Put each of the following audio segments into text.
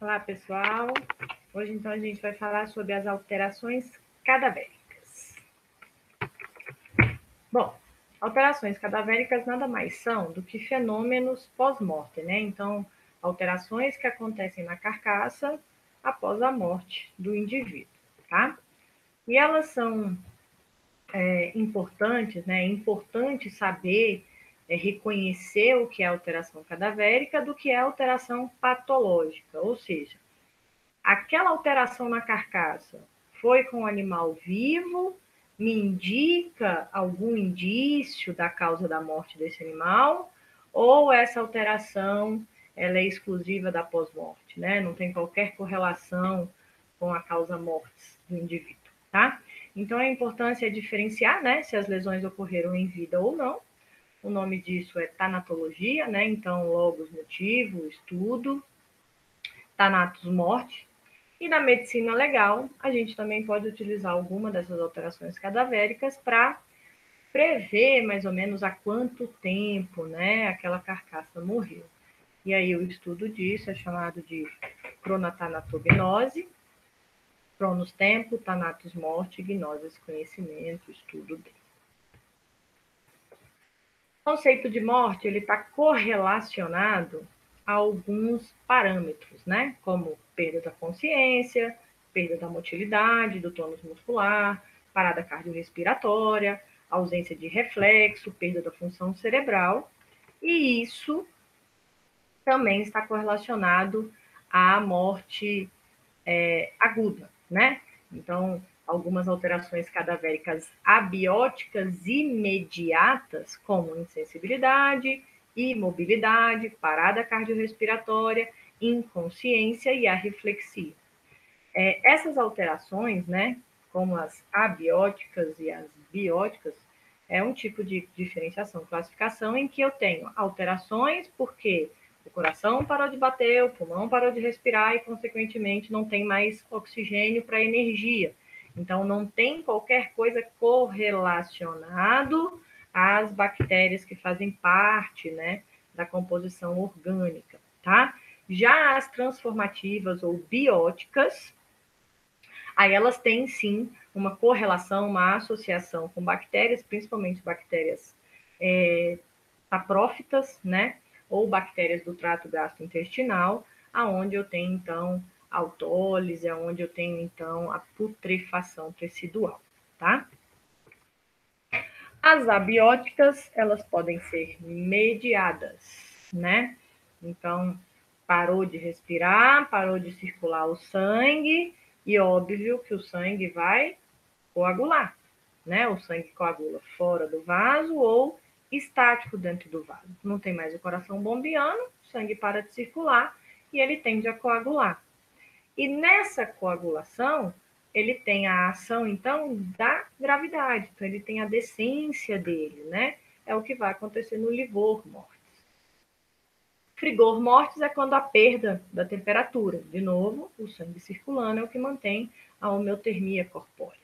Olá, pessoal. Hoje, então, a gente vai falar sobre as alterações cadavéricas. Bom, alterações cadavéricas nada mais são do que fenômenos pós-morte, né? Então, alterações que acontecem na carcaça após a morte do indivíduo, tá? E elas são importantes, né? É importante saber reconhecer o que é alteração cadavérica do que é alteração patológica, ou seja, aquela alteração na carcaça foi com o animal vivo, me indica algum indício da causa da morte desse animal, ou essa alteração ela é exclusiva da pós-morte, né? Não tem qualquer correlação com a causa mortis do indivíduo, tá? Então, a importância é diferenciar, né, se as lesões ocorreram em vida ou não. O nome disso é tanatologia, né? Então, logos, motivo, estudo, thanatos, morte. E na medicina legal, a gente também pode utilizar alguma dessas alterações cadavéricas para prever mais ou menos há quanto tempo, né, aquela carcaça morreu. E aí o estudo disso é chamado de cronotanatognose, cronos tempo, thanatos morte, gnosis conhecimento, estudo dele. O conceito de morte ele está correlacionado a alguns parâmetros, né? Como perda da consciência, perda da motilidade, do tônus muscular, parada cardiorrespiratória, ausência de reflexo, perda da função cerebral. E isso também está correlacionado à morte aguda, né? Então, algumas alterações cadavéricas abióticas imediatas, como insensibilidade, imobilidade, parada cardiorrespiratória, inconsciência e arreflexia. Essas alterações, né, como as abióticas e as bióticas, é um tipo de diferenciação, classificação em que eu tenho alterações porque o coração parou de bater, o pulmão parou de respirar e, consequentemente, não tem mais oxigênio para energia. Então, não tem qualquer coisa correlacionado às bactérias que fazem parte, né, da composição orgânica, tá? Já as transformativas ou bióticas, aí elas têm sim uma correlação, uma associação com bactérias, principalmente bactérias saprófitas, né? Ou bactérias do trato gastrointestinal, aonde eu tenho então autólise, aonde eu tenho então a putrefação tecidual, tá? As abióticas, elas podem ser mediadas, né? Então, parou de respirar, parou de circular o sangue, e óbvio que o sangue vai coagular, né? O sangue coagula fora do vaso ou estático dentro do vaso. Não tem mais o coração bombeando, o sangue para de circular e ele tende a coagular. E nessa coagulação, ele tem a ação, então, da gravidade. Então, ele tem a decência dele, né? É o que vai acontecer no livor mortis. Frigor mortis é quando a perda da temperatura. De novo, o sangue circulando é o que mantém a homeotermia corpórea.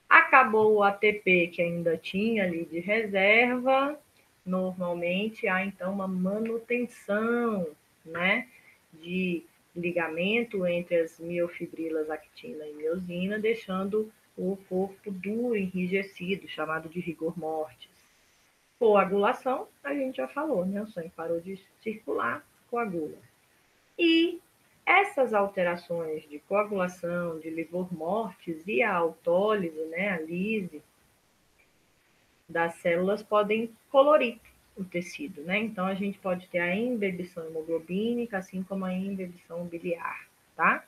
Acabou o ATP que ainda tinha ali de reserva, normalmente há então uma manutenção, né, de ligamento entre as miofibrilas actina e miosina, deixando o corpo duro, enrijecido, chamado de rigor mortis. Coagulação, a gente já falou, né? O sangue parou de circular, coagula. E essas alterações de coagulação, de livor mortis e a autólise, né, a lise das células podem colorir o tecido, né? Então a gente pode ter a imbebição hemoglobínica, assim como a imbebição biliar, tá?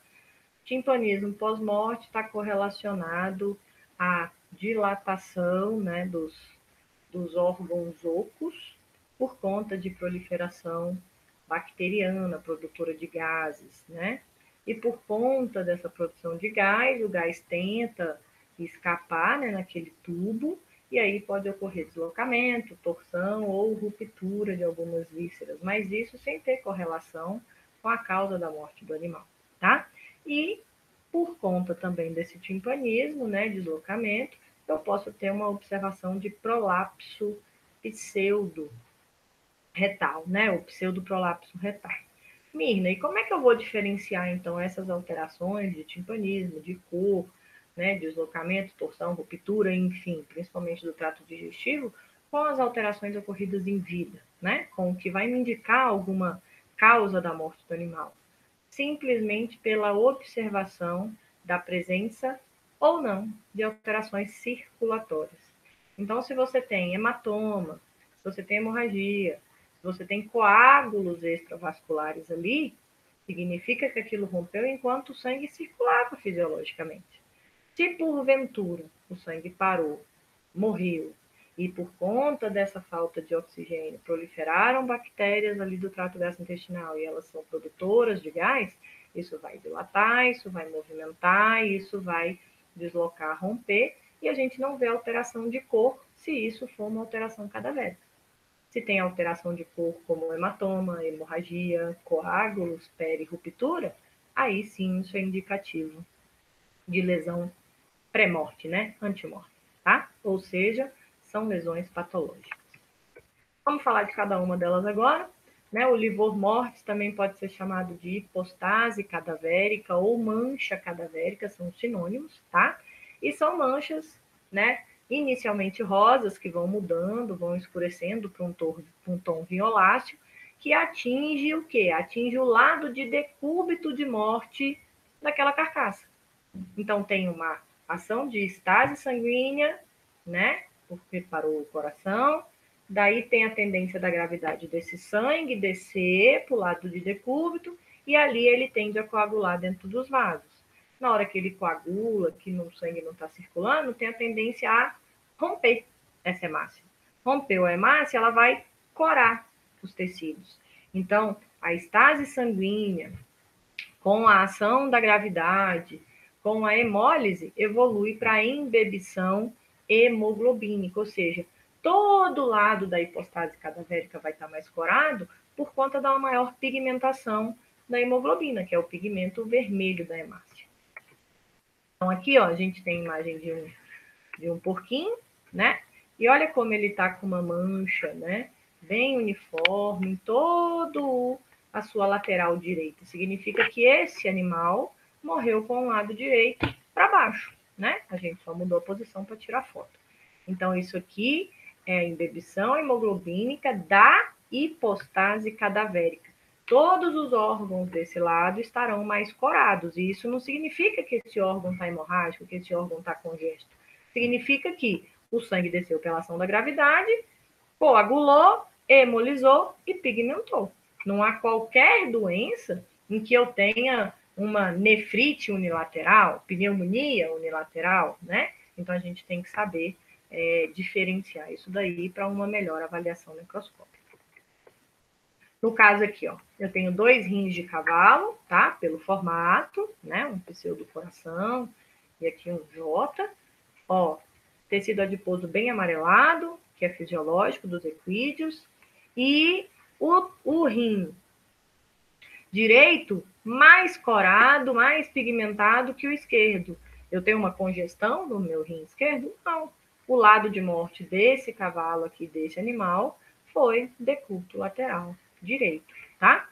Timpanismo pós-morte está correlacionado à dilatação, né, dos órgãos ocos por conta de proliferação bacteriana, produtora de gases, né? E por conta dessa produção de gás, o gás tenta escapar, né, naquele tubo, e aí pode ocorrer deslocamento, torção ou ruptura de algumas vísceras, mas isso sem ter correlação com a causa da morte do animal, tá? E por conta também desse timpanismo, né, deslocamento, eu posso ter uma observação de prolapso pseudo retal, né, o pseudoprolapso retal. Mirna, e como é que eu vou diferenciar, então, essas alterações de timpanismo, de cor, né, deslocamento, torção, ruptura, enfim, principalmente do trato digestivo, com as alterações ocorridas em vida, né, com o que vai me indicar alguma causa da morte do animal? Simplesmente pela observação da presença ou não de alterações circulatórias. Então, se você tem hematoma, se você tem hemorragia, se você tem coágulos extravasculares ali, significa que aquilo rompeu enquanto o sangue circulava fisiologicamente. Se porventura o sangue parou, morreu, e por conta dessa falta de oxigênio proliferaram bactérias ali do trato gastrointestinal e elas são produtoras de gás, isso vai dilatar, isso vai movimentar, isso vai deslocar, romper, e a gente não vê alteração de cor se isso for uma alteração cadavérica. Se tem alteração de cor como hematoma, hemorragia, coágulos, peri-ruptura, aí sim isso é indicativo de lesão pré-morte, né? Antemorte, tá? Ou seja, são lesões patológicas. Vamos falar de cada uma delas agora. Né? O livor mortis também pode ser chamado de hipostase cadavérica ou mancha cadavérica, são sinônimos, tá? E são manchas, né? Inicialmente rosas, que vão mudando, vão escurecendo para um tom violáceo, que atinge o quê? Atinge o lado de decúbito de morte daquela carcaça. Então, tem uma ação de estase sanguínea, né? Porque parou o coração. Daí tem a tendência da gravidade desse sangue descer para o lado de decúbito e ali ele tende a coagular dentro dos vasos. Na hora que ele coagula, que o sangue não está circulando, tem a tendência a romper essa hemácia. Rompeu a hemácia, ela vai corar os tecidos. Então, a estase sanguínea, com a ação da gravidade, com a hemólise, evolui para a embebição hemoglobínica, ou seja, todo lado da hipostase cadavérica vai estar mais corado por conta da maior pigmentação da hemoglobina, que é o pigmento vermelho da hemácia. Então, aqui, ó, a gente tem a imagem de um porquinho, né? E olha como ele está com uma mancha, né? Bem uniforme em todo a sua lateral direita. Significa que esse animal morreu com o lado direito para baixo, né? A gente só mudou a posição para tirar foto. Então, isso aqui é a embebição hemoglobínica da hipostase cadavérica. Todos os órgãos desse lado estarão mais corados, e isso não significa que esse órgão está hemorrágico, que esse órgão está congesto. Significa que o sangue desceu pela ação da gravidade, coagulou, hemolizou e pigmentou. Não há qualquer doença em que eu tenha uma nefrite unilateral, pneumonia unilateral, né? Então a gente tem que saber diferenciar isso daí para uma melhor avaliação necroscópica. No caso aqui, ó, eu tenho 2 rins de cavalo, tá? Pelo formato, né? Um pseudo-coração e aqui um J. Ó, tecido adiposo bem amarelado, que é fisiológico dos equídeos, e o rim direito mais corado, mais pigmentado que o esquerdo. Eu tenho uma congestão no meu rim esquerdo? Não. O lado de morte desse cavalo aqui, desse animal, foi decúbito lateral direito, tá?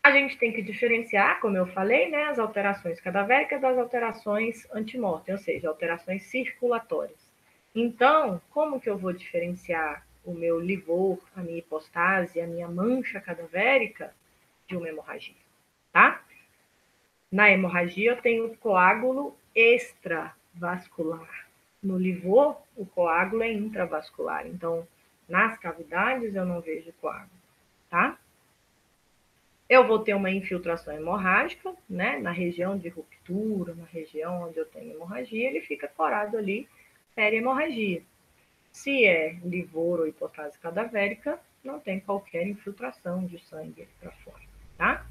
A gente tem que diferenciar, como eu falei, né, as alterações cadavéricas das alterações antemortem, ou seja, alterações circulatórias. Então, como que eu vou diferenciar o meu livor, a minha hipostase, a minha mancha cadavérica de uma hemorragia, tá? Na hemorragia, eu tenho coágulo extravascular. No livor, o coágulo é intravascular. Então, nas cavidades, eu não vejo coágulo, tá? Eu vou ter uma infiltração hemorrágica, né? Na região de ruptura, na região onde eu tenho hemorragia, ele fica corado ali, peri-hemorragia. Se é livor ou hipostase cadavérica, não tem qualquer infiltração de sangue para fora, tá?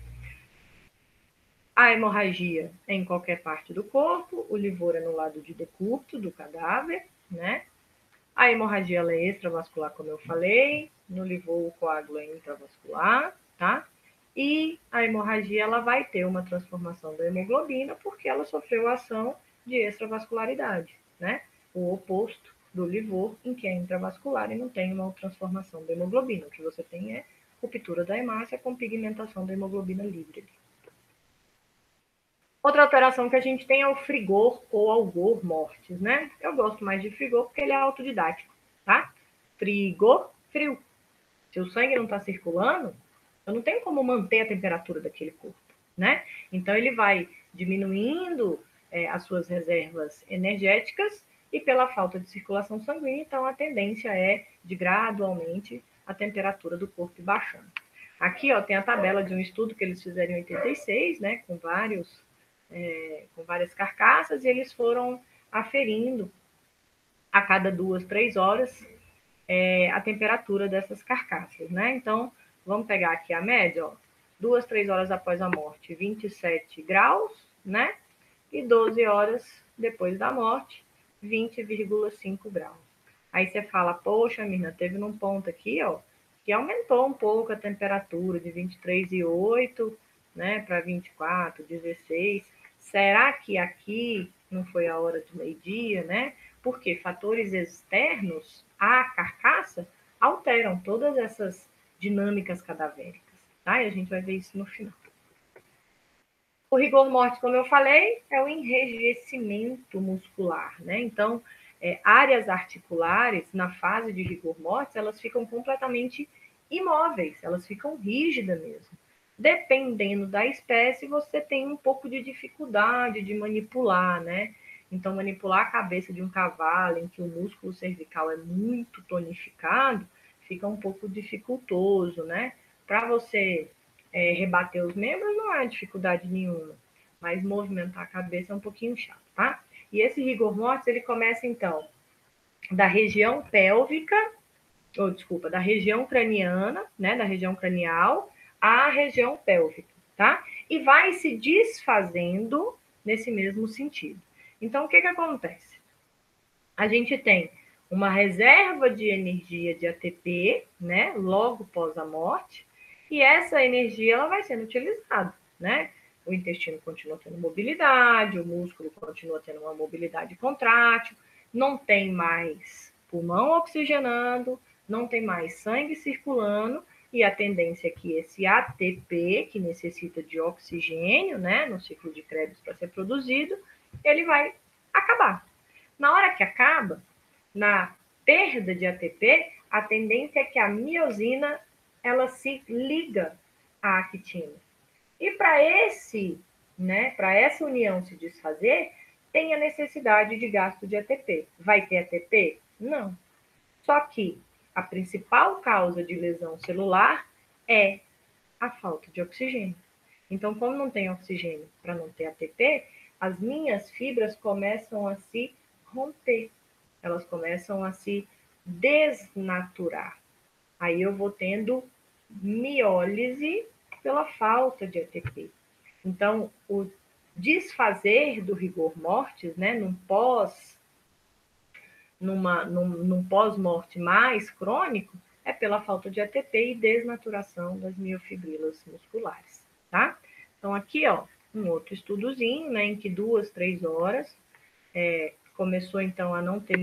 A hemorragia é em qualquer parte do corpo, o livor é no lado de decúbito do cadáver, né? A hemorragia ela é extravascular, como eu falei, no livor o coágulo é intravascular, tá? E a hemorragia ela vai ter uma transformação da hemoglobina porque ela sofreu a ação de extravascularidade, né? O oposto do livor, em que é intravascular e não tem uma transformação da hemoglobina. O que você tem é ruptura da hemácia com pigmentação da hemoglobina livre. Outra alteração que a gente tem é o frigor ou algor mortis, né? Eu gosto mais de frigor porque ele é autodidático, tá? Frigor, frio. Se o sangue não está circulando, eu não tenho como manter a temperatura daquele corpo, né? Então, ele vai diminuindo as suas reservas energéticas e pela falta de circulação sanguínea, então a tendência é de gradualmente a temperatura do corpo baixando. Aqui, ó, tem a tabela de um estudo que eles fizeram em 86, né, com várias carcaças, e eles foram aferindo a cada 2, 3 horas a temperatura dessas carcaças, né? Então, vamos pegar aqui a média, ó, 2, 3 horas após a morte, 27 graus, né? E 12 horas depois da morte, 20,5 graus. Aí você fala, poxa, menina, teve num ponto aqui, ó, que aumentou um pouco a temperatura de 23,8, né, para 24, 16. Será que aqui não foi a hora do meio-dia, né? Porque fatores externos à carcaça alteram todas essas dinâmicas cadavéricas, tá? E a gente vai ver isso no final. O rigor mortis, como eu falei, é o enrijecimento muscular, né? Então, áreas articulares, na fase de rigor mortis, elas ficam completamente imóveis, elas ficam rígidas mesmo. Dependendo da espécie, você tem um pouco de dificuldade de manipular, né? Então, manipular a cabeça de um cavalo em que o músculo cervical é muito tonificado, fica um pouco dificultoso, né? Para você rebater os membros não há dificuldade nenhuma, mas movimentar a cabeça é um pouquinho chato, tá? E esse rigor mortis, ele começa, então, da região pélvica, da região craniana, né, da região cranial, à região pélvica, tá? E vai se desfazendo nesse mesmo sentido. Então, o que acontece? A gente tem uma reserva de energia de ATP, né, logo pós a morte, e essa energia ela vai sendo utilizada, né? O intestino continua tendo mobilidade, o músculo continua tendo uma mobilidade contrátil, não tem mais pulmão oxigenando, não tem mais sangue circulando, e a tendência é que esse ATP, que necessita de oxigênio, né, no ciclo de Krebs para ser produzido, ele vai acabar. Na hora que acaba, na perda de ATP, a tendência é que a miosina ela se liga à actina. E para essa união se desfazer, tem a necessidade de gasto de ATP. Vai ter ATP? Não. Só que a principal causa de lesão celular é a falta de oxigênio. Então, como não tem oxigênio para não ter ATP, as minhas fibras começam a se romper. Elas começam a se desnaturar. Aí eu vou tendo miólise pela falta de ATP. Então, o desfazer do rigor mortis, né, num pós-morte mais crônico, é pela falta de ATP e desnaturação das miofibrilas musculares, tá? Então, aqui, ó, um outro estudozinho, né, em que 2, 3 horas começou, então, a não ter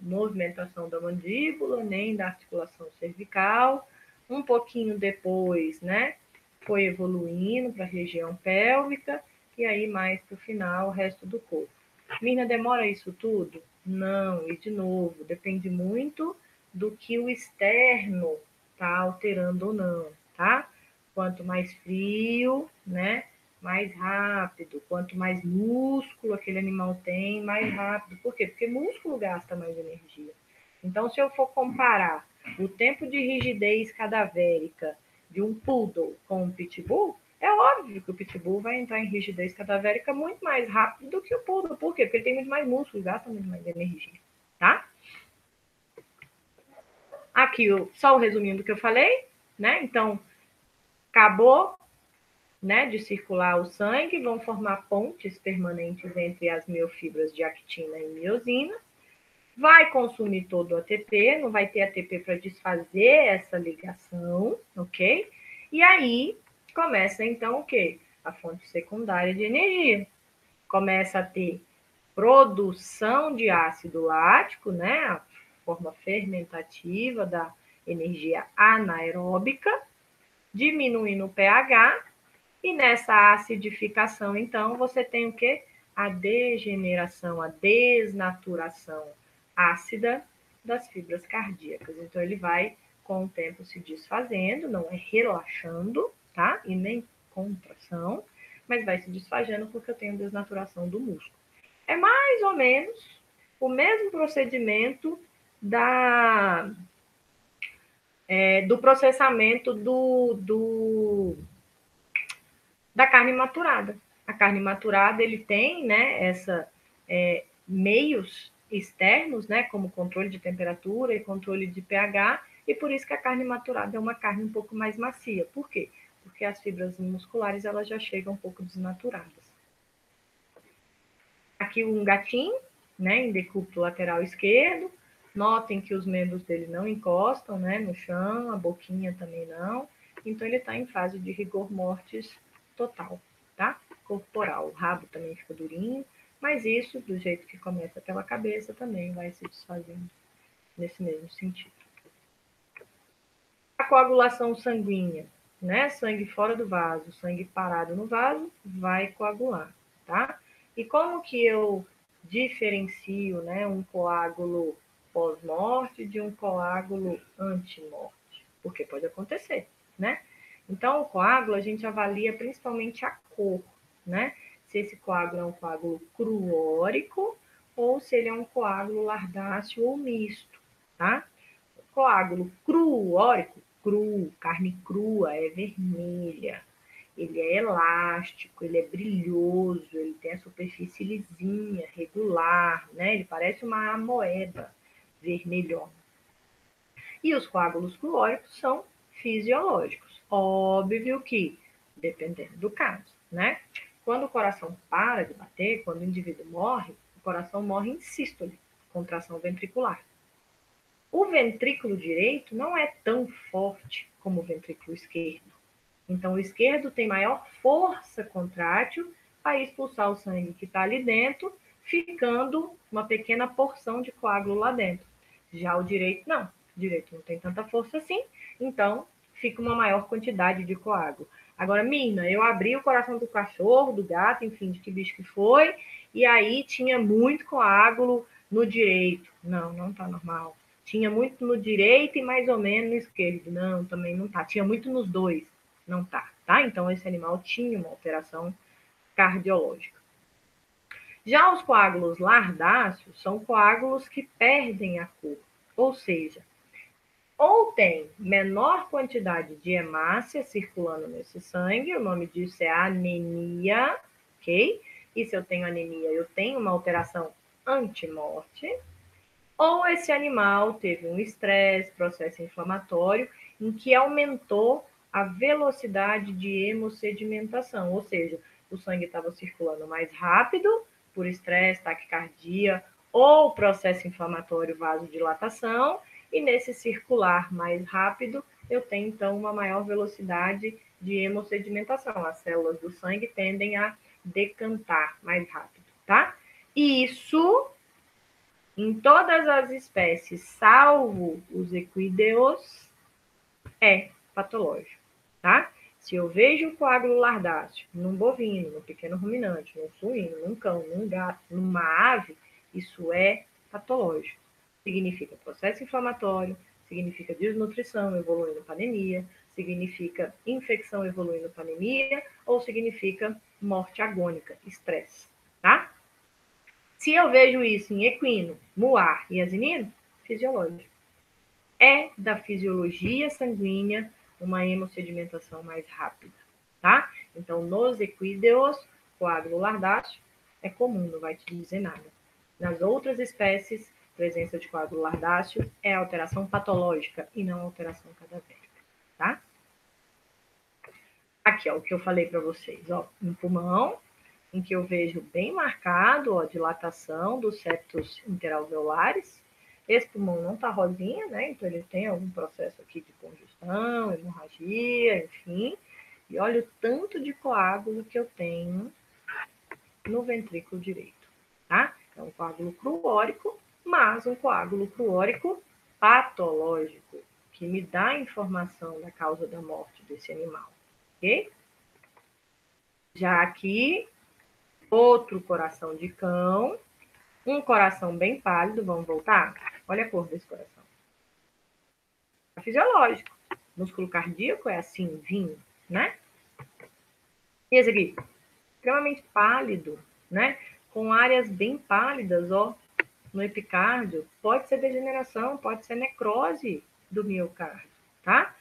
movimentação da mandíbula, nem da articulação cervical. Um pouquinho depois, né, foi evoluindo para a região pélvica e aí mais para o final, o resto do corpo. Mina, demora isso tudo? Não, e de novo, depende muito do que o externo está alterando ou não, tá? Quanto mais frio, né, mais rápido. Quanto mais músculo aquele animal tem, mais rápido. Por quê? Porque músculo gasta mais energia. Então, se eu for comparar o tempo de rigidez cadavérica de um poodle com um pitbull, é óbvio que o pitbull vai entrar em rigidez cadavérica muito mais rápido do que o poodle. Por quê? Porque ele tem muito mais músculo, gasta muito mais energia, tá? Aqui, só o resuminho do que eu falei, né? Então, acabou, né, de circular o sangue, vão formar pontes permanentes entre as miofibras de actina e miosina, vai consumir todo o ATP, não vai ter ATP para desfazer essa ligação, ok? E aí começa então o quê? A fonte secundária de energia. Começa a ter produção de ácido lático, né, a forma fermentativa da energia anaeróbica, diminuindo o pH, e nessa acidificação, então, você tem o quê? A degeneração, a desnaturação ácida das fibras cardíacas. Então, ele vai, com o tempo, se desfazendo, não é relaxando, tá? E nem contração, mas vai se desfazendo porque eu tenho desnaturação do músculo. É mais ou menos o mesmo procedimento do processamento da carne maturada. A carne maturada, ele tem, né, meios externos, né, como controle de temperatura e controle de pH, e por isso que a carne maturada é uma carne um pouco mais macia. Por quê? Porque as fibras musculares, elas já chegam um pouco desnaturadas. Aqui um gatinho, né, em decúbito lateral esquerdo. Notem que os membros dele não encostam, né, no chão, a boquinha também não. Então, ele está em fase de rigor mortis total, tá? Corporal. O rabo também fica durinho, mas isso, do jeito que começa pela cabeça, também vai se desfazendo nesse mesmo sentido. A coagulação sanguínea, né? Sangue fora do vaso, sangue parado no vaso, vai coagular, tá? E como que eu diferencio, né, um coágulo pós-morte de um coágulo anti-morte? Porque pode acontecer, né? Então, o coágulo a gente avalia principalmente a cor, né? Se esse coágulo é um coágulo cruórico ou se ele é um coágulo lardáceo ou misto, tá? Coágulo cruórico, carne crua, é vermelha. Ele é elástico, ele é brilhoso, ele tem a superfície lisinha, regular, né? Ele parece uma moeda vermelhona. E os coágulos cruóricos são fisiológicos. Óbvio que, dependendo do caso, né? Quando o coração para de bater, quando o indivíduo morre, o coração morre em sístole, contração ventricular. O ventrículo direito não é tão forte como o ventrículo esquerdo. Então, o esquerdo tem maior força contrátil para expulsar o sangue que está ali dentro, ficando uma pequena porção de coágulo lá dentro. Já o direito, não. O direito não tem tanta força assim, então fica uma maior quantidade de coágulo. Agora, Mina, eu abri o coração do cachorro, do gato, enfim, de que bicho que foi, e aí tinha muito coágulo no direito. Não, não está normal. Tinha muito no direito e mais ou menos no esquerdo. Não, também não tá. Tinha muito nos dois. Não tá, tá? Então, esse animal tinha uma alteração cardiológica. Já os coágulos lardáceos são coágulos que perdem a cor, ou seja, ou tem menor quantidade de hemácia circulando nesse sangue, o nome disso é anemia, ok? E se eu tenho anemia, eu tenho uma alteração antimorte, ou esse animal teve um estresse, processo inflamatório, em que aumentou a velocidade de hemossedimentação, ou seja, o sangue estava circulando mais rápido por estresse, taquicardia ou processo inflamatório, vasodilatação, e nesse circular mais rápido, eu tenho então uma maior velocidade de hemossedimentação. As células do sangue tendem a decantar mais rápido, tá? E isso em todas as espécies, salvo os equídeos, é patológico, tá? Se eu vejo um coágulo lardáceo num bovino, num pequeno ruminante, num suíno, num cão, num gato, numa ave, isso é patológico. Significa processo inflamatório, significa desnutrição evoluindo para anemia, significa infecção evoluindo para anemia ou significa morte agônica, estresse, tá? Se eu vejo isso em equino, muar e asinino, fisiológico. É da fisiologia sanguínea uma hemossedimentação mais rápida, tá? Então, nos equídeos, coágulo lardáceo é comum, não vai te dizer nada. Nas outras espécies, presença de coágulo lardáceo é alteração patológica e não alteração cadavérica, tá? Aqui, ó, o que eu falei para vocês, ó, um pulmão, em que eu vejo bem marcado a dilatação dos septos interalveolares. Esse pulmão não está rosinha, né? Então ele tem algum processo aqui de congestão, hemorragia, enfim. E olha o tanto de coágulo que eu tenho no ventrículo direito, tá? É um coágulo cruórico, mas um coágulo cruórico patológico, que me dá a informação da causa da morte desse animal, ok? Já aqui, outro coração de cão, um coração bem pálido, vamos voltar? Olha a cor desse coração. É fisiológico. Músculo cardíaco é assim, vinho, né? E esse aqui? Extremamente pálido, né? Com áreas bem pálidas, ó, no epicárdio. Pode ser degeneração, pode ser necrose do miocárdio, tá?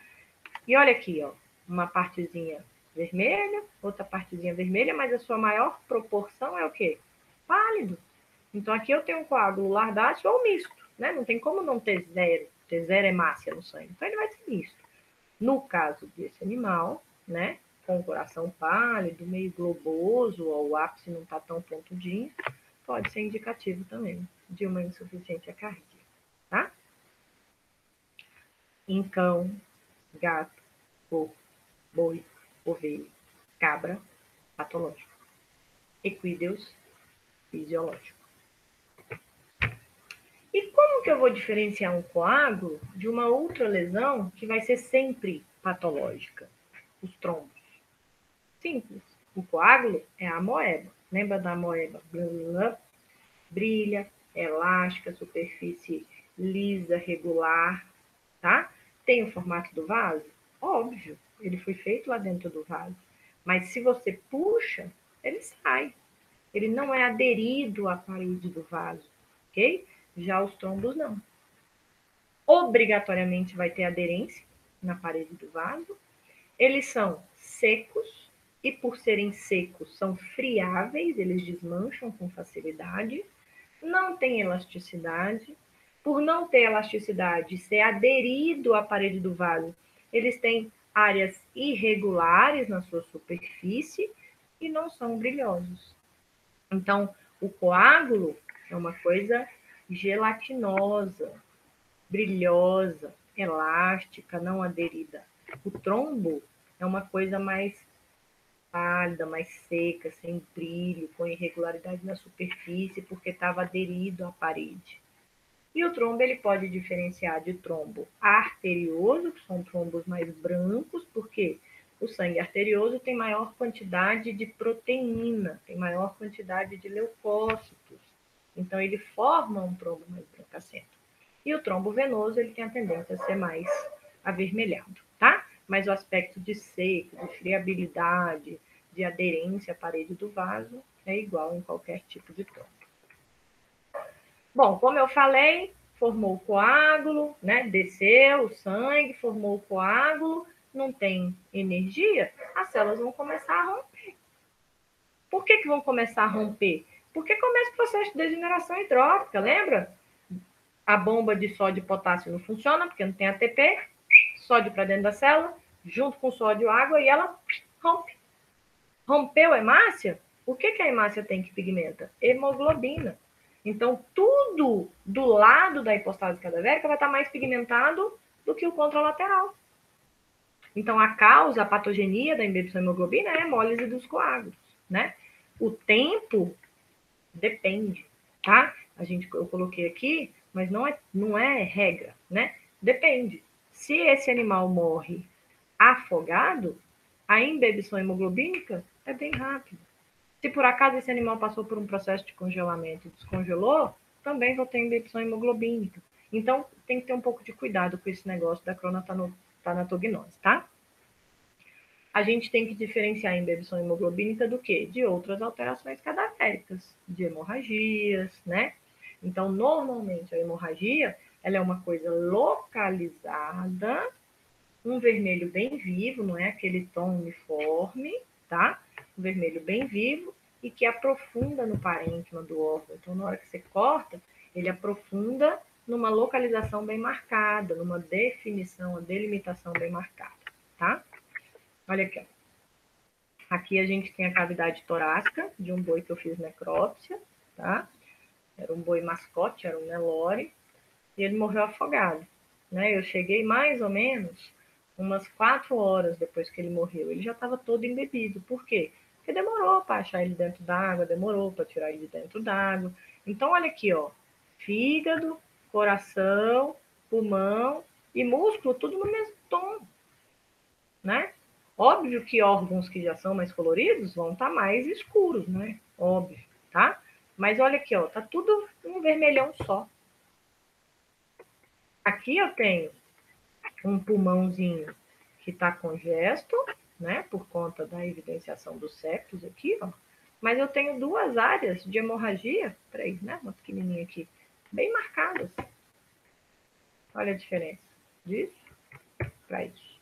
E olha aqui, ó, uma partezinha vermelha, outra partezinha vermelha, mas a sua maior proporção é o quê? Pálido. Então, aqui eu tenho um coágulo lardáceo ou misto, né? Não tem como não ter zero. Ter zero hemácia no sangue. Então, ele vai ser misto. No caso desse animal, né? Com o coração pálido, meio globoso, ou o ápice não está tão pontudinho, pode ser indicativo também de uma insuficiência cardíaca, tá? Em cão, gato, porco, boi, ovelha, cabra, patológico. Equídeos, fisiológico. E como que eu vou diferenciar um coágulo de uma outra lesão que vai ser sempre patológica? Os trombos. Simples. O coágulo é a amoeba. Lembra da amoeba? Brilha, elástica, superfície lisa, regular, tá? Tem o formato do vaso? Óbvio, ele foi feito lá dentro do vaso. Mas se você puxa, ele sai. Ele não é aderido à parede do vaso, ok? Já os trombos não. Obrigatoriamente vai ter aderência na parede do vaso. Eles são secos e, por serem secos, são friáveis, eles desmancham com facilidade. Não tem elasticidade. Por não ter elasticidade, ser aderido à parede do vaso, eles têm áreas irregulares na sua superfície e não são brilhosos. Então, o coágulo é uma coisa gelatinosa, brilhosa, elástica, não aderida. O trombo é uma coisa mais pálida, mais seca, sem brilho, com irregularidade na superfície, porque estava aderido à parede. E o trombo ele pode diferenciar de trombo arterioso, que são trombos mais brancos, porque o sangue arterioso tem maior quantidade de proteína, tem maior quantidade de leucócitos. Então, ele forma um trombo mais brancacento. E o trombo venoso, ele tem a tendência a ser mais avermelhado, tá? Mas o aspecto de seco, de friabilidade, de aderência à parede do vaso é igual em qualquer tipo de trombo. Bom, como eu falei, formou o coágulo, né? Desceu o sangue, formou o coágulo, não tem energia, as células vão começar a romper. Por que vão começar a romper? Porque começa o processo de degeneração hidrópica, lembra? A bomba de sódio e potássio não funciona, porque não tem ATP, sódio para dentro da célula, junto com sódio e água, e ela rompe. Rompeu a hemácia? O que a hemácia tem que pigmenta? Hemoglobina. Então, tudo do lado da hipostase cadavérica vai estar mais pigmentado do que o contralateral. Então, a causa, a patogenia da embebição hemoglobina é a hemólise dos coágulos, né? O tempo depende, tá? Eu coloquei aqui, mas não é regra, né? Depende. Se esse animal morre afogado, a embebição hemoglobínica é bem rápida. Se por acaso esse animal passou por um processo de congelamento e descongelou, também vou ter embebição hemoglobínica. Então, tem que ter um pouco de cuidado com esse negócio da cronatognose, tá? A gente tem que diferenciar a embebição hemoglobínica do quê? De outras alterações cadavéricas, de hemorragias, né? Então, normalmente, a hemorragia, ela é uma coisa localizada, um vermelho bem vivo, não é aquele tom uniforme, tá? Um vermelho bem vivo e que aprofunda no parênquima do órgão. Então, na hora que você corta, ele aprofunda numa localização bem marcada, numa definição, uma delimitação bem marcada, tá? Olha aqui, ó. Aqui a gente tem a cavidade torácica de um boi que eu fiz necrópsia, tá? Era um boi mascote, era um Nelore, e ele morreu afogado, né? Eu cheguei mais ou menos umas 4 horas depois que ele morreu. Ele já estava todo embebido. Por quê? Porque demorou para achar ele dentro d'água, demorou para tirar ele de dentro d'água. Então, olha aqui, ó. Fígado, coração, pulmão e músculo, tudo no mesmo tom, né? Óbvio que órgãos que já são mais coloridos vão estar mais escuros, né? Óbvio, tá? Mas olha aqui, ó, tá tudo um vermelhão só. Aqui eu tenho um pulmãozinho que está congesto, né? Por conta da evidenciação dos septos aqui, ó. Mas eu tenho duas áreas de hemorragia, peraí, né? Uma pequenininha aqui, bem marcadas. Olha a diferença disso para isso.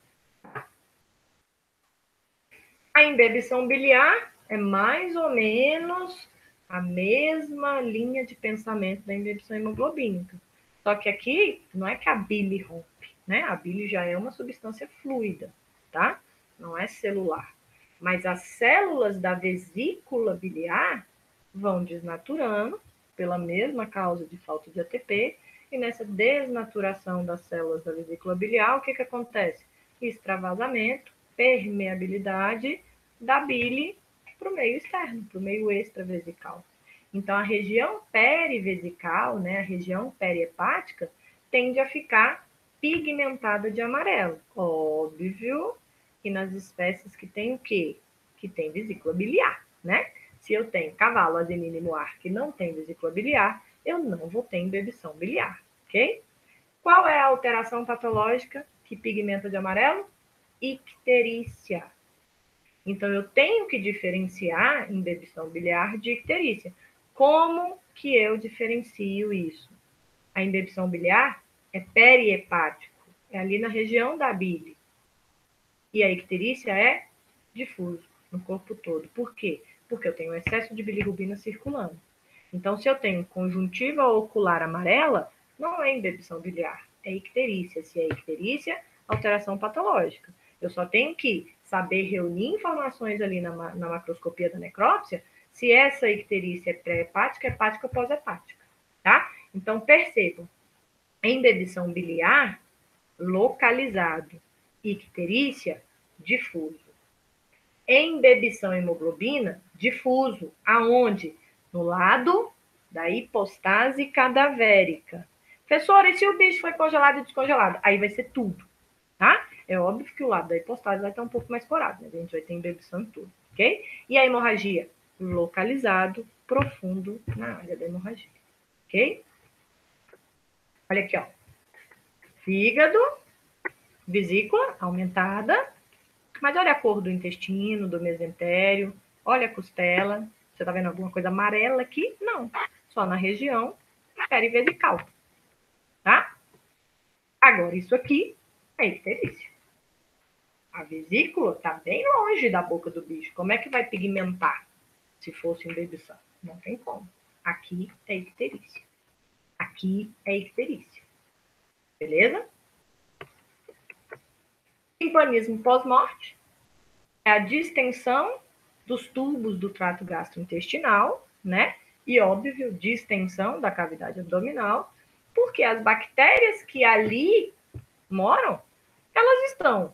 A imbebição biliar é mais ou menos a mesma linha de pensamento da imbebição hemoglobínica. Só que aqui não é que a bile rompe, né? A bile já é uma substância fluida, tá? Não é celular. Mas as células da vesícula biliar vão desnaturando pela mesma causa de falta de ATP, e nessa desnaturação das células da vesícula biliar, o que acontece? Extravasamento, permeabilidade da bile para o meio externo, para o meio extravesical. Então, a região perivesical, né, a região perihepática, tende a ficar pigmentada de amarelo. Óbvio que nas espécies que tem o quê? Que tem vesícula biliar, né? Se eu tenho cavalo, adenina e moar que não tem vesícula biliar, eu não vou ter imbebição biliar, ok? Qual é a alteração patológica que pigmenta de amarelo? Icterícia. Então, eu tenho que diferenciar imbebição biliar de icterícia. Como que eu diferencio isso? A imbebição biliar é perihepático, é ali na região da bile. E a icterícia é difuso no corpo todo. Por quê? Porque eu tenho excesso de bilirrubina circulando. Então, se eu tenho conjuntiva ocular amarela, não é imbebição biliar, é icterícia. Se é icterícia, alteração patológica. Eu só tenho que saber reunir informações ali na macroscopia da necrópsia se essa icterícia é pré-hepática, hepática ou pós-hepática, tá? Então, percebam, embebição biliar, localizado, icterícia, difuso. Embebição hemoglobina, difuso. Aonde? No lado da hipostase cadavérica. Professora, e se o bicho foi congelado e descongelado? Aí vai ser tudo, tá? É óbvio que o lado da hipostase vai estar um pouco mais corado, né? A gente vai ter embebição em tudo, ok? E a hemorragia? Localizado, profundo na área da hemorragia, ok? Olha aqui, ó. Fígado, vesícula aumentada, mas olha a cor do intestino, do mesentério, olha a costela. Você está vendo alguma coisa amarela aqui? Não, só na região perivesical, tá? Agora, isso aqui é icterícia. A vesícula está bem longe da boca do bicho. Como é que vai pigmentar se fosse embebição? Não tem como. Aqui é icterícia. Aqui é icterícia. Beleza? Timpanismo pós-morte é a distensão dos tubos do trato gastrointestinal, né? E, óbvio, distensão da cavidade abdominal, porque as bactérias que ali moram, elas estão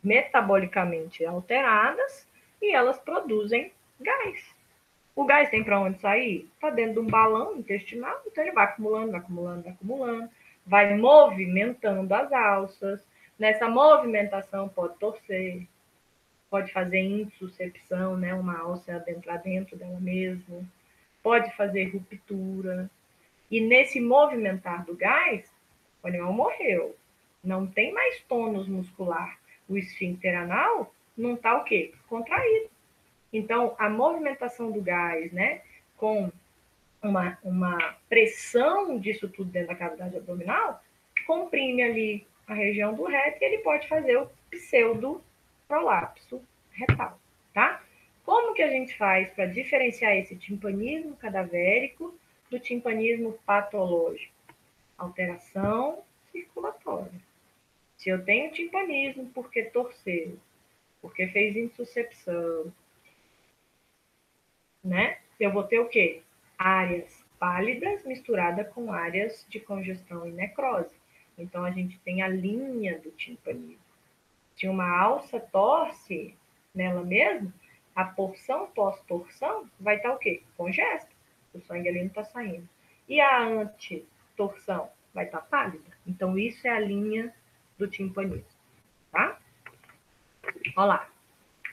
metabolicamente alteradas e elas produzem gás. O gás tem para onde sair? Está dentro de um balão intestinal, então ele vai acumulando, vai acumulando, vai acumulando, vai movimentando as alças. Nessa movimentação pode torcer, pode fazer insuscepção, né? Uma alça adentrar dentro dela mesma, pode fazer ruptura. E nesse movimentar do gás, o animal morreu. Não tem mais tônus muscular. O esfíncter anal não está o quê? Contraído. Então, a movimentação do gás, né? Com uma pressão disso tudo dentro da cavidade abdominal, comprime ali a região do reto e ele pode fazer o pseudo prolapso retal, tá? Como que a gente faz para diferenciar esse timpanismo cadavérico do timpanismo patológico? Alteração circulatória. Se eu tenho timpanismo porque torceu, porque fez insuscepção, né? Eu vou ter o quê? Áreas pálidas misturada com áreas de congestão e necrose. Então, a gente tem a linha do timpanismo. Se uma alça torce nela mesmo, a porção pós-torção vai estar o quê? Congesta. O sangue ali não está saindo. E a antitorção? vai estar pálida. Então, isso é a linha do timpanismo, tá? Olha lá,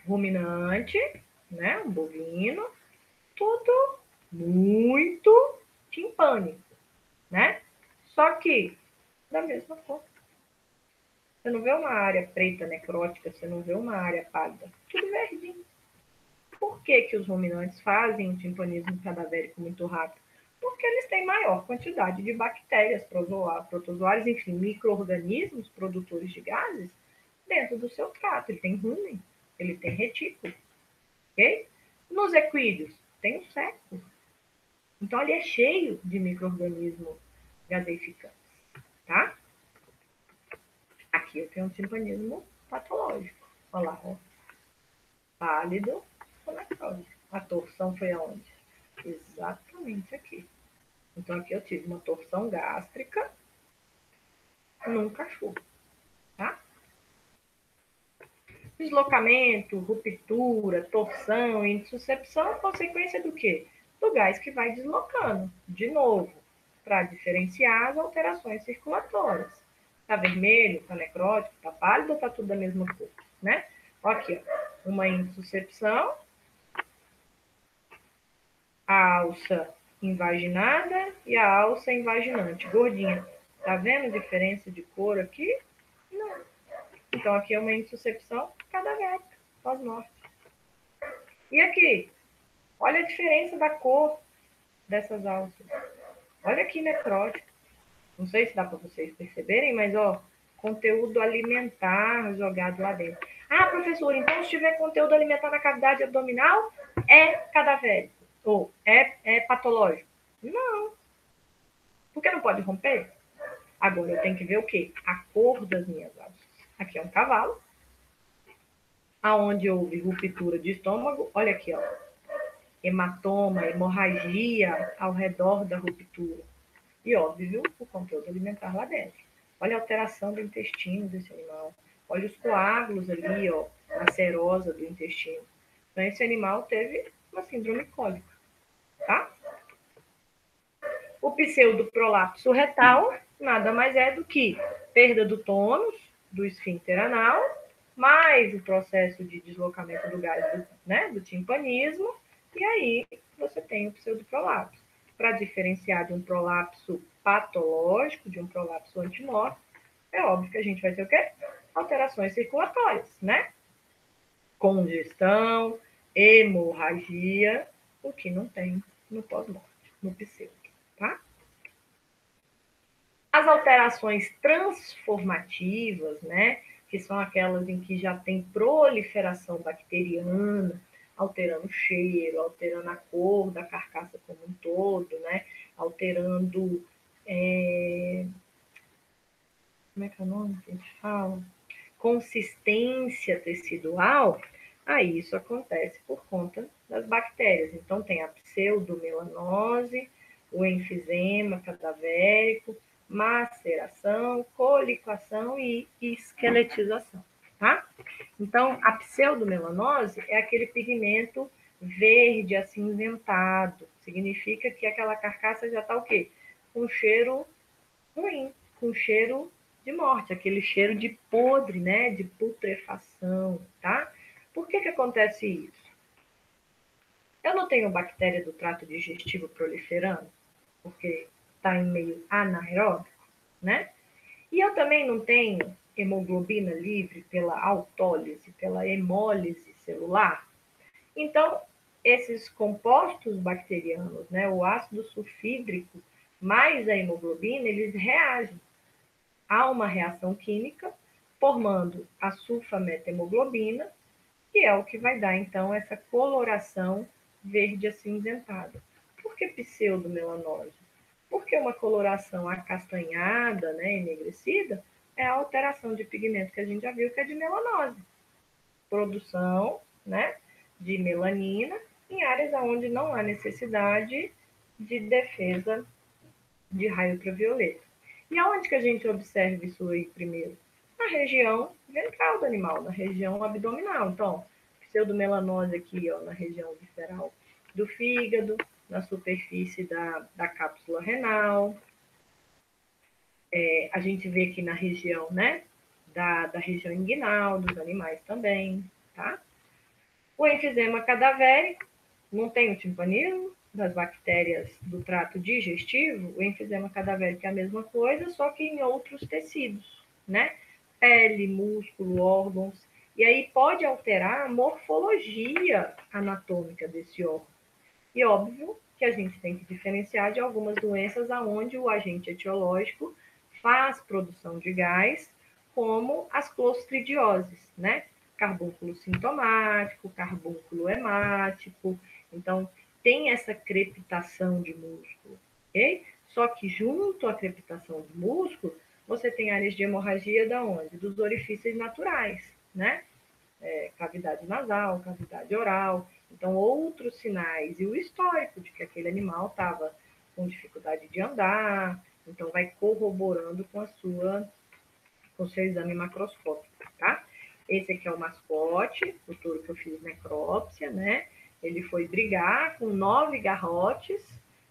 ruminante, né, um bovino, tudo muito timpânico, né? Só que da mesma cor. Você não vê uma área preta necrótica, você não vê uma área pálida, tudo verdinho. Por que, que os ruminantes fazem o timpanismo cadavérico muito rápido? Porque eles têm maior quantidade de bactérias, protozoários, enfim, micro-organismos produtores de gases dentro do seu trato. Ele tem rumen, ele tem retículo, ok? Nos equídeos, tem um século. Então, ele é cheio de micro-organismos gaseificantes, tá? Aqui eu tenho um timpanismo patológico. Olha lá, ó. Pálido com necrose. A torção foi aonde? Exatamente aqui. Então, aqui eu tive uma torção gástrica num cachorro, tá? Deslocamento, ruptura, torção, intussuscepção é consequência do quê? Do gás que vai deslocando, de novo, para diferenciar as alterações circulatórias. Tá vermelho, tá necrótico, tá pálido ou tá tudo da mesma cor, né? Ó aqui, ó, uma intussuscepção, a alça invaginada e a alça invaginante. Gordinha, tá vendo a diferença de cor aqui? Não. Então, aqui é uma insuscepção cadavérica, pós-morte. E aqui, olha a diferença da cor dessas alças. Olha aqui necrótico. Não sei se dá para vocês perceberem, mas ó, conteúdo alimentar jogado lá dentro. Ah, professor, então se tiver conteúdo alimentar na cavidade abdominal, é cadavérico. Ou é patológico. Não. Porque não pode romper? Agora eu tenho que ver o quê? A cor das minhas alças. Aqui é um cavalo, aonde houve ruptura de estômago. Olha aqui, ó. Hematoma, hemorragia ao redor da ruptura. E, óbvio, o conteúdo alimentar lá dentro. Olha a alteração do intestino desse animal. Olha os coágulos ali, ó, na serosa do intestino. Então, esse animal teve uma síndrome cólica, tá? O pseudoprolapso retal nada mais é do que perda do tônus do esfíncter anal, mais o processo de deslocamento do gás do timpanismo, e aí você tem o pseudoprolapso. Para diferenciar de um prolapso patológico, de um prolapso antimórfico, é óbvio que a gente vai ter o quê? Alterações circulatórias, né? Congestão, hemorragia, o que não tem no pós-morte, no pseudo, tá? As alterações transformativas, né, que são aquelas em que já tem proliferação bacteriana, alterando o cheiro, alterando a cor da carcaça como um todo, né, alterando, como é que é o nome que a gente fala? Consistência tecidual, aí isso acontece por conta das bactérias. Então, tem a pseudomelanose, o enfisema cadavérico, maceração, coliquação e esqueletização, tá? Então, a pseudomelanose é aquele pigmento verde acinzentado. Significa que aquela carcaça já está o quê? Com cheiro ruim, com cheiro de morte, aquele cheiro de podre, né? De putrefação, tá? Por que que acontece isso? Eu não tenho bactéria do trato digestivo proliferando, porque está em meio anaeróbico, né? E eu também não tenho hemoglobina livre pela autólise, pela hemólise celular. Então, esses compostos bacterianos, né, o ácido sulfídrico mais a hemoglobina, eles reagem. Há uma reação química formando a sulfamethemoglobina, que é o que vai dar, então, essa coloração verde acinzentada. Por que pseudomelanose? Porque uma coloração acastanhada, né, enegrecida, é a alteração de pigmento que a gente já viu que é de melanose. Produção, né, de melanina em áreas onde não há necessidade de defesa de raio ultravioleta. E aonde que a gente observa isso aí primeiro? Na região ventral do animal, na região abdominal. Então, pseudomelanose aqui, ó, na região visceral do fígado, na superfície da cápsula renal. A gente vê aqui na região, né, da região inguinal, dos animais também, tá? O enfisema cadavérico não tem o timpanismo das bactérias do trato digestivo, o enfisema cadavérico é a mesma coisa, só que em outros tecidos, né? Pele, músculo, órgãos, e aí pode alterar a morfologia anatômica desse órgão. E óbvio que a gente tem que diferenciar de algumas doenças aonde o agente etiológico faz produção de gás, como as clostridioses, né? Carbúnculo sintomático, carbúnculo hemático. Então, tem essa crepitação de músculo, ok? Só que junto à crepitação do músculo, você tem áreas de hemorragia da onde? Dos orifícios naturais, né? Cavidade nasal, cavidade oral. Então, outros sinais e o histórico de que aquele animal estava com dificuldade de andar, então vai corroborando com o seu exame macroscópico, tá? Esse aqui é o mascote, o touro que eu fiz necrópsia, né? Ele foi brigar com 9 garrotes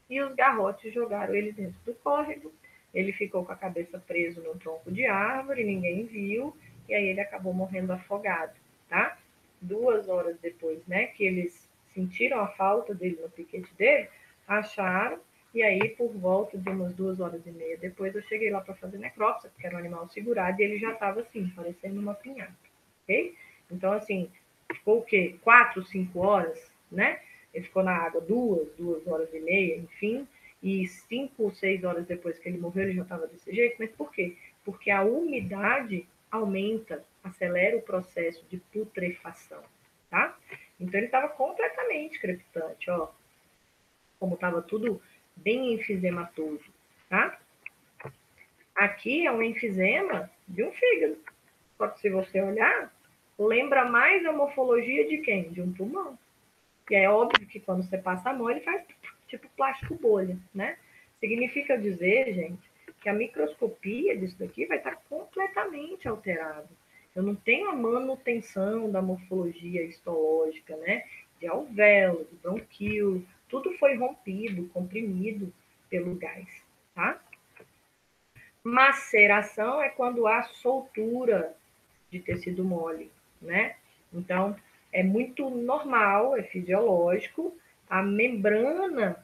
e os garrotes jogaram ele dentro do córrego. Ele ficou com a cabeça preso no tronco de árvore, ninguém viu, e aí ele acabou morrendo afogado, tá? 2 horas depois, né, que eles sentiram a falta dele no piquete dele, acharam, e aí por volta de umas 2 horas e meia depois eu cheguei lá para fazer necrópsia, porque era um animal segurado, e ele já estava assim, parecendo uma pinhata, ok? Então, assim, ficou o quê? 4, 5 horas, né? Ele ficou na água 2 horas e meia, enfim, e 5 ou 6 horas depois que ele morreu, ele já estava desse jeito. Mas por quê? Porque a umidade aumenta, acelera o processo de putrefação, tá? Então ele estava completamente crepitante, ó, como estava tudo bem enfisematoso, tá? Aqui é um enfisema de um fígado. Só que se você olhar, lembra mais a morfologia de quem? De um pulmão. E é óbvio que quando você passa a mão, ele faz tipo plástico bolha, né? Significa dizer, gente, que a microscopia disso daqui vai estar completamente alterada. Eu não tenho a manutenção da morfologia histológica, né? De alvéolo, de bronquíolo, tudo foi rompido, comprimido pelo gás, tá? Maceração é quando há soltura de tecido mole, né? Então, é muito normal, é fisiológico, a membrana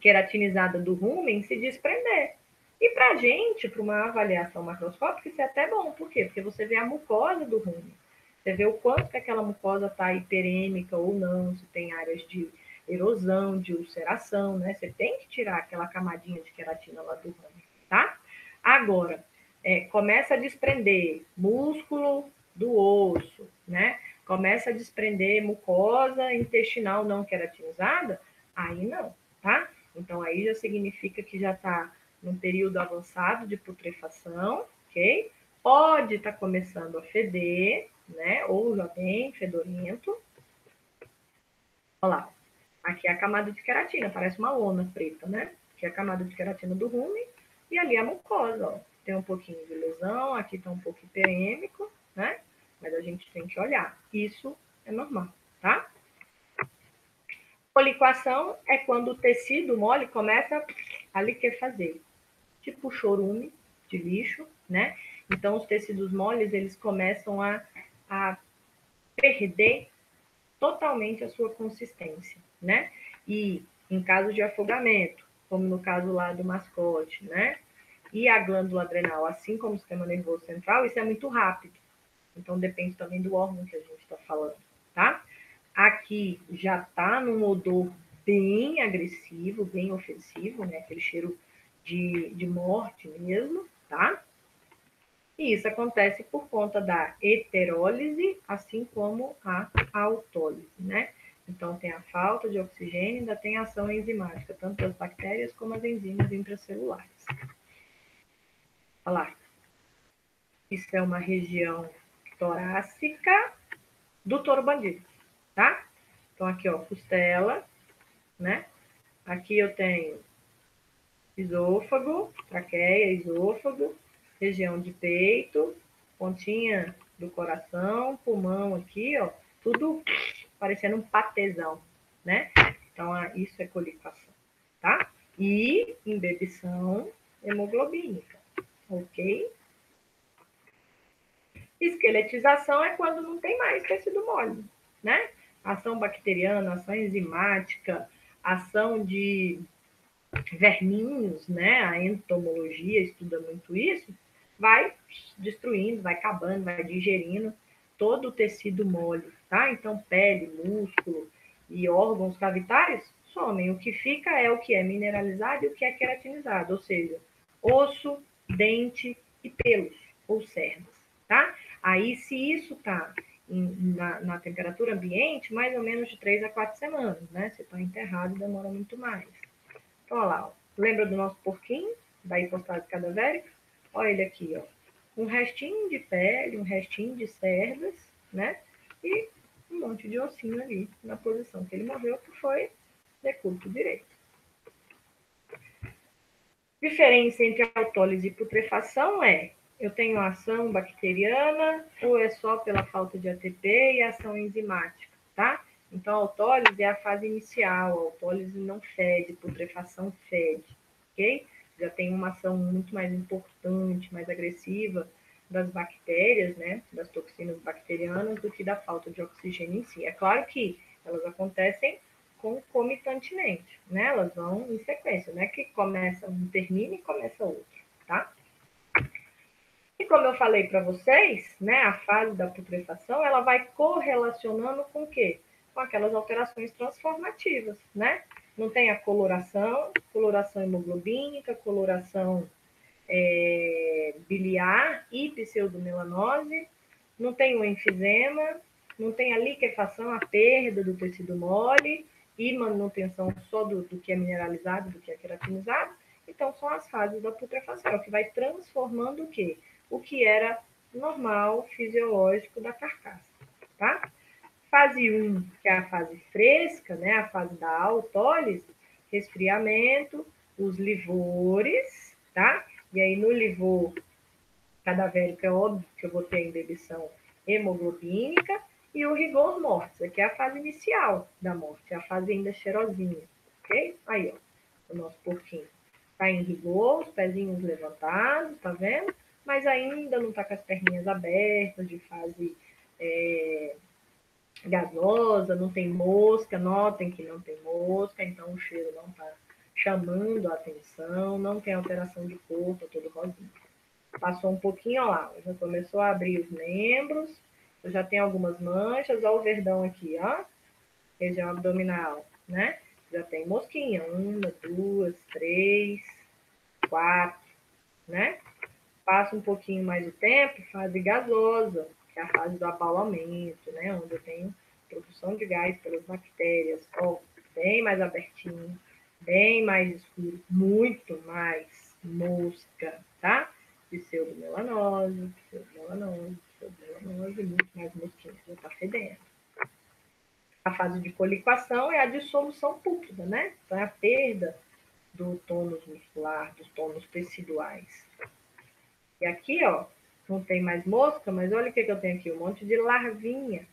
queratinizada do rumen se desprender. E para a gente, para uma avaliação macroscópica, isso é até bom. Por quê? Porque você vê a mucosa do rumen. Você vê o quanto que aquela mucosa está hiperêmica ou não, se tem áreas de erosão, de ulceração, né? Você tem que tirar aquela camadinha de queratina lá do rumen, tá? Agora, começa a desprender músculo do osso, né? Começa a desprender mucosa intestinal não queratinizada, aí não, tá? Então, aí já significa que já está num período avançado de putrefação, ok? Pode estar começando a feder, né? Ou já bem fedorento. Olha lá. Aqui é a camada de queratina, parece uma lona preta, né? Aqui é a camada de queratina do rumen e ali a mucosa, ó. Tem um pouquinho de lesão, aqui está um pouco hiperêmico, né? Mas a gente tem que olhar. Isso é normal, tá? Coliquação é quando o tecido mole começa a liquefazer, tipo chorume de lixo, né? Então, os tecidos moles, eles começam a perder totalmente a sua consistência, né? E em caso de afogamento, como no caso lá do mascote, né? E a glândula adrenal, assim como o sistema nervoso central, isso é muito rápido. Então, depende também do órgão que a gente está falando, tá? Aqui já está num odor bem agressivo, bem ofensivo, né? Aquele cheiro de morte mesmo, tá? E isso acontece por conta da heterólise, assim como a autólise, né? Então, tem a falta de oxigênio e ainda tem a ação enzimática, tanto das bactérias como as enzimas intracelulares. Olha lá. Isso é uma região torácica do touro bandido, tá? Então, aqui, ó, costela, né? Aqui eu tenho esôfago, traqueia, esôfago, região de peito, pontinha do coração, pulmão aqui, ó, tudo parecendo um patezão, né? Então, isso é colifação, tá? E embebição hemoglobínica. ok? Esqueletização é quando não tem mais tecido mole, né? Ação bacteriana, ação enzimática, ação de verminhos, né? A entomologia estuda muito isso, vai destruindo, vai acabando, vai digerindo todo o tecido mole, tá? Então, pele, músculo e órgãos cavitários somem. O que fica é o que é mineralizado e o que é queratinizado, ou seja, osso, dente e pelos, ou cerdas, tá? Aí, se isso está na temperatura ambiente, mais ou menos de 3 a 4 semanas, né? Se está enterrado, demora muito mais. Então, olha lá, ó. Lembra do nosso porquinho, da hipostase cadavérica? Olha ele aqui, ó. Um restinho de pele, um restinho de cerdas, né? E um monte de ossinho ali, na posição que ele morreu, que foi decúbito direito. Diferença entre autólise e putrefação é: eu tenho ação bacteriana ou é só pela falta de ATP e ação enzimática, tá? Então, a autólise é a fase inicial, a autólise não fede, putrefação fede, ok? Já tem uma ação muito mais importante, mais agressiva das bactérias, né, das toxinas bacterianas, do que da falta de oxigênio em si. É claro que elas acontecem concomitantemente, né? Elas vão em sequência, não é que começa um, termina e começa outro, tá? E como eu falei para vocês, né, a fase da putrefação, ela vai correlacionando com o quê? Com aquelas alterações transformativas, né? Não tem a coloração hemoglobínica, coloração biliar e pseudomelanose, não tem o enfisema, não tem a liquefação, a perda do tecido mole e manutenção só do que é mineralizado, do que é queratinizado. Então, são as fases da putrefação, que vai transformando o quê? O que era normal, fisiológico da carcaça, tá? Fase 1, que é a fase fresca, né? A fase da autólise, resfriamento, os livores, tá? E aí, no livor cadavérico, é óbvio que eu vou ter a embebição hemoglobínica e o rigor mortis, que é a fase inicial da morte, a fase ainda cheirosinha, ok? Aí, ó, o nosso porquinho tá em rigor, os pezinhos levantados, tá vendo? Mas ainda não tá com as perninhas abertas, de fase gasosa, não tem mosca, notem que não tem mosca, então o cheiro não tá chamando a atenção, não tem alteração de cor, tá todo rosinho. Passou um pouquinho, ó lá, já começou a abrir os membros, já tem algumas manchas, ó o verdão aqui, ó, região abdominal, né? Já tem mosquinha, 1, 2, 3, 4, né? Passa um pouquinho mais o tempo, fase gasosa, que é a fase do abaulamento, né? Onde eu tenho produção de gás pelas bactérias, ó, bem mais abertinho, bem mais escuro, muito mais mosca, tá? Pseudomelanose, muito mais mosquinha, já tá fedendo. A fase de coliquação é a dissolução pútrida, né? Então, é a perda do tônus muscular, dos tônus teciduais. E aqui, ó, não tem mais mosca, mas olha o que eu tenho aqui, um monte de larvinha,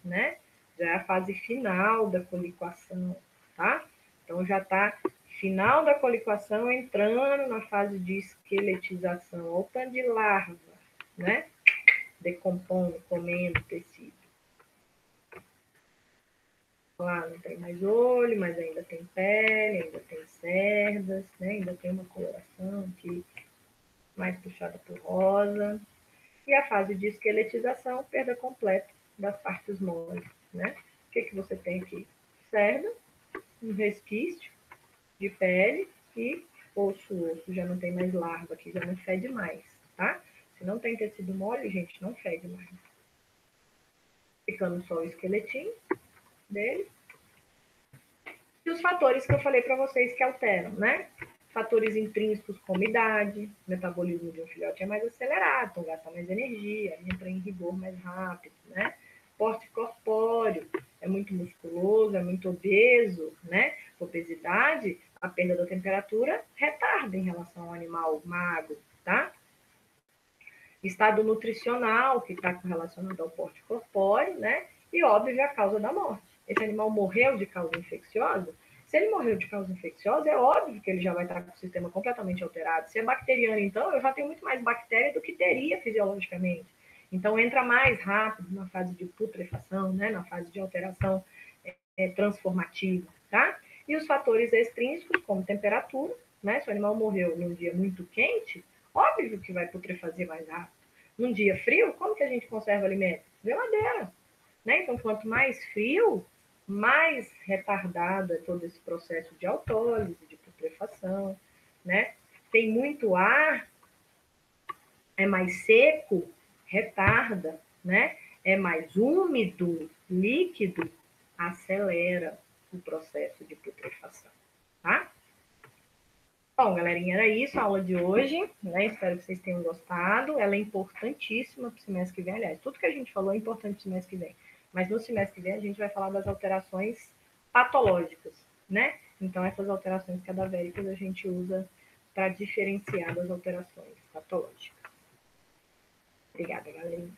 né? Já é a fase final da coliquação, tá? Então, já está final da coliquação, entrando na fase de esqueletização. Olha o tanto de larva, né? Decompondo, comendo tecido. Lá não tem mais olho, mas ainda tem pele, ainda tem cerdas, né? Ainda tem uma coloração aqui mais puxada por rosa. E a fase de esqueletização, perda completa das partes moles, né? O que você tem aqui? Cerda, um resquício de pele e osso, já não tem mais larva aqui, já não fede mais, tá? Se não tem tecido mole, gente, não fede mais. Ficando só o esqueletinho dele. E os fatores que eu falei para vocês que alteram, né? Fatores intrínsecos como idade, o metabolismo de um filhote é mais acelerado, então gasta mais energia, entra em rigor mais rápido, né? Porte corpóreo, é muito musculoso, é muito obeso, né? Obesidade, a perda da temperatura retarda em relação ao animal magro, tá? Estado nutricional, que está relacionado ao porte corpóreo, né? E, óbvio, a causa da morte. Esse animal morreu de causa infecciosa, Se ele morreu de causa infecciosa, é óbvio que ele já vai estar com o sistema completamente alterado. Se é bacteriano, então, eu já tenho muito mais bactéria do que teria fisiologicamente. Então, entra mais rápido na fase de putrefação, né, na fase de alteração transformativa, tá? E os fatores extrínsecos, como temperatura, né? Se o animal morreu num dia muito quente, óbvio que vai putrefazer mais rápido. Num dia frio, como que a gente conserva alimento? Geladeira, né? Então, quanto mais frio, mais retardado é todo esse processo de autólise, de putrefação, né? Tem muito ar, é mais seco, retarda, né? É mais úmido, líquido, acelera o processo de putrefação, tá? Bom, galerinha, era isso a aula de hoje, né? Espero que vocês tenham gostado. Ela é importantíssima para o semestre que vem. Aliás, tudo que a gente falou é importante para o semestre que vem. Mas no semestre que vem a gente vai falar das alterações patológicas, né? Então, essas alterações cadavéricas a gente usa para diferenciar das alterações patológicas. Obrigada, galerinha.